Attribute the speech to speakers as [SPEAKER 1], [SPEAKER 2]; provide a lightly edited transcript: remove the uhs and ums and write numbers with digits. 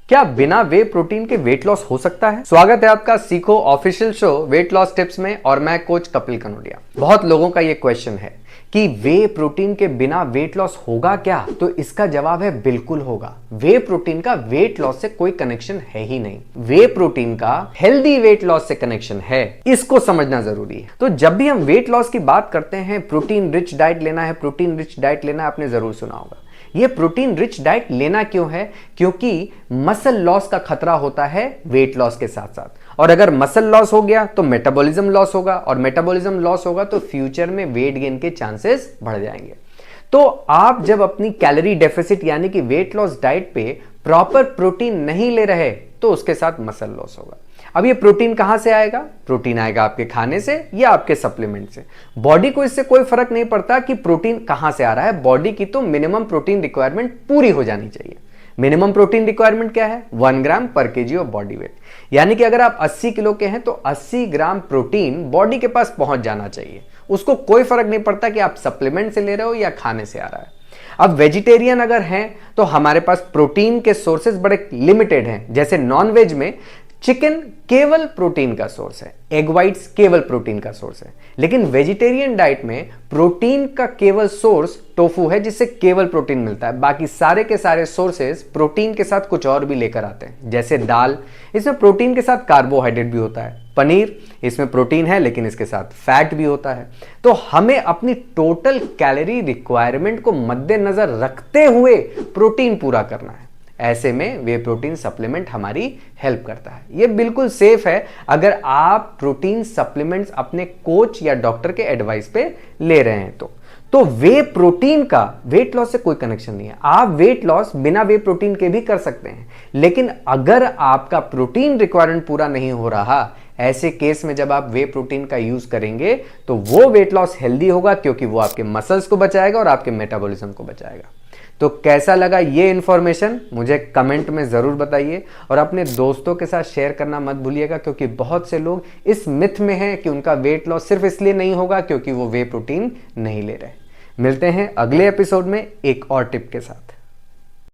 [SPEAKER 1] क्या बिना वे प्रोटीन के वेट लॉस हो सकता है? स्वागत है आपका सीखो official show weight loss tips में और मैं कोच कपिल कनोडिया। बहुत लोगों का ये क्वेश्चन है कि वे प्रोटीन के बिना वेट लॉस होगा क्या? तो इसका जवाब है बिल्कुल होगा। वे प्रोटीन का वेट लॉस से कोई कनेक्शन है ही नहीं। वे प्रोटीन का हेल्दी वेट लॉस से कनेक्शन है, इसको समझना जरूरी है। तो जब भी हम वेट लॉस की बात करते हैं, प्रोटीन रिच डाइट लेना है, प्रोटीन रिच डाइट लेना है, आपने जरूर सुना होगा। ये प्रोटीन रिच डाइट लेना क्यों है? क्योंकि मसल लॉस का खतरा होता है वेट लॉस के साथ साथ, और अगर मसल लॉस हो गया तो मेटाबॉलिज्म लॉस होगा, और मेटाबॉलिज्म लॉस होगा तो फ्यूचर में वेट गेन के चांसेस बढ़ जाएंगे। तो आप जब अपनी कैलोरी डेफिसिट यानी कि वेट लॉस डाइट पे प्रॉपर प्रोटीन नहीं ले रहे तो उसके साथ मसल लॉस होगा। अब ये प्रोटीन कहां से आएगा? प्रोटीन आएगा आपके खाने से या आपके सप्लीमेंट से। बॉडी को इससे कोई फर्क नहीं पड़ता कि प्रोटीन कहां से आ रहा है, बॉडी की तो मिनिमम प्रोटीन रिक्वायरमेंट पूरी हो जानी चाहिए। मिनिमम प्रोटीन रिक्वायरमेंट क्या है? 1 ग्राम पर केजी ऑफ बॉडी वेट। यानी कि अगर आप 80 किलो के हैं तो 80 ग्राम प्रोटीन बॉडी के पास पहुंच जाना चाहिए। उसको कोई फर्क नहीं पड़ता कि आप सप्लीमेंट से ले रहे हो या खाने से आ रहा है। अब वेजिटेरियन अगर हैं तो हमारे पास प्रोटीन के सोर्सेज बड़े लिमिटेड हैं। जैसे नॉनवेज में चिकन केवल प्रोटीन का सोर्स है, एग वाइट्स केवल प्रोटीन का सोर्स है, लेकिन वेजिटेरियन डाइट में प्रोटीन का केवल सोर्स टोफू है जिससे केवल प्रोटीन मिलता है। बाकी सारे के सारे सोर्सेज प्रोटीन के साथ कुछ और भी लेकर आते हैं। जैसे दाल, इसमें प्रोटीन के साथ कार्बोहाइड्रेट भी होता है। पनीर, इसमें प्रोटीन है लेकिन इसके साथ फैट भी होता है। तो हमें अपनी टोटल कैलोरी रिक्वायरमेंट को मद्देनजर रखते हुए प्रोटीन पूरा करना है। ऐसे में वे प्रोटीन सप्लीमेंट हमारी हेल्प करता है। यह बिल्कुल सेफ है अगर आप प्रोटीन सप्लीमेंट्स अपने कोच या डॉक्टर के एडवाइस पे ले रहे हैं तो वे प्रोटीन का वेट लॉस से कोई कनेक्शन नहीं है। आप वेट लॉस बिना वे प्रोटीन के भी कर सकते हैं, लेकिन अगर आपका प्रोटीन रिक्वायरमेंट पूरा नहीं हो रहा, ऐसे केस में जब आप वे प्रोटीन का यूज करेंगे तो वो वेट लॉस हेल्दी होगा, क्योंकि वो आपके मसल्स को बचाएगा और आपके मेटाबॉलिज्म को बचाएगा। तो कैसा लगा ये इंफॉर्मेशन मुझे कमेंट में जरूर बताइए, और अपने दोस्तों के साथ शेयर करना मत भूलिएगा, क्योंकि बहुत से लोग इस मिथ में हैं कि उनका वेट लॉस सिर्फ इसलिए नहीं होगा क्योंकि वो वे प्रोटीन नहीं ले रहे। मिलते हैं अगले एपिसोड में एक और टिप के साथ।